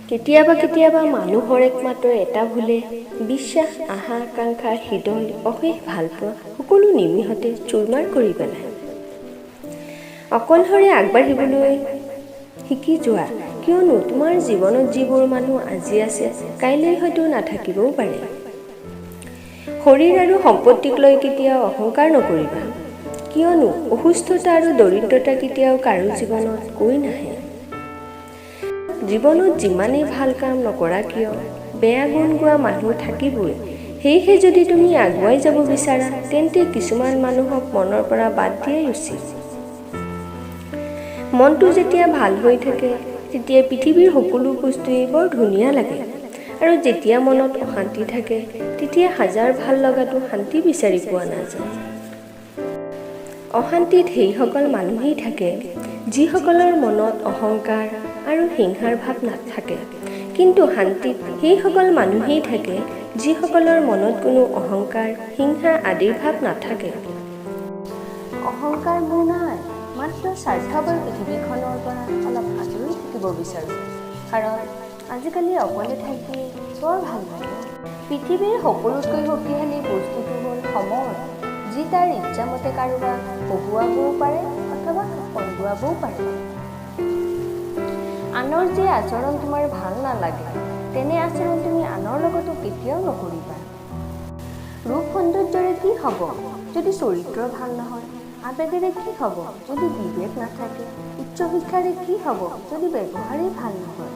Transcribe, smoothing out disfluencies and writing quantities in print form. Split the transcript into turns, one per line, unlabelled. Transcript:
কেতিয়াবা কেতিয়াবা মানুহৰ একমাত্ৰ এটা ভুলে বিশ্বাস, আশা, আকাংক্ষা, হৃদয়, অশেষ ভালপোৱা সকলো নিমিষতে চুৰমাৰ কৰি পেলায়। অকলশৰে আগবাঢ়িবলৈ শিকি যোৱা, কিয়নো তোমাৰ জীৱনত যিবোৰ মানুহ আজি আছে কাইলৈ হয়তো নাথাকিবও পাৰে। শৰীৰ আৰু সম্পত্তিক লৈ কেতিয়াও অহংকাৰ নকৰিবা, কিয়নো অসুস্থতা আৰু দৰিদ্ৰতা কেতিয়াও কাৰো জীৱনত কৈ নাহে। জীৱনত যিমানেই ভাল কাম নকৰা কিয় বেয়া গুণ গোৱা মানুহ থাকিবই। সেয়েহে যদি তুমি আগুৱাই যাব বিচাৰা তেন্তে কিছুমান মানুহক মনৰ পৰা বাদ দিয়াই উচিত। মনটো যেতিয়া ভাল হৈ থাকে তেতিয়া পৃথিৱীৰ সকলো বস্তুৱেই বৰ ধুনীয়া লাগে, আৰু যেতিয়া মনত অশান্তি থাকে তেতিয়া হাজাৰ ভাল লগাটো শান্তি বিচাৰি পোৱা নাযায়। অশান্তিত সেইসকল মানুহেই থাকে যিসকলৰ মনত অহংকাৰ আৰু হিংসাৰ ভাৱ নাথাকে, কিন্তু শান্তিত সেইসকল মানুহেই থাকে যিসকলৰ মনত কোনো অহংকাৰ, হিংসা আদিৰ ভাৱ নাথাকে। অহংকাৰ মোৰ নাই, মাত্ৰ স্বাৰ্থপৰ পৃথিৱীখনৰ পৰা অলপ আঁতৰি থাকিব বিচাৰোঁ, কাৰণ আজিকালি অকলে থাকি বৰ ভাল লাগে। পৃথিৱীৰ সকলোতকৈ শক্তিশালী বস্তুটো হ'ল সময়, যি তাৰ ইচ্ছামতে কাৰোবাক বহুৱাবও পাৰে অথবা কন্দুৱাবও পাৰে। আনৰ যে আচৰণ তোমাৰ ভাল নালাগে তেনে আচৰণ তুমি আনৰ লগতো কেতিয়াও নকৰিবা। ৰূপ সৌন্দৰ্যৰে কি হ'ব যদি চৰিত্ৰ ভাল নহয়? আবেগেৰে কি হ'ব যদি বিবেক নাথাকে? উচ্চ শিক্ষাৰে কি হ'ব যদি ব্যৱহাৰেই ভাল নহয়?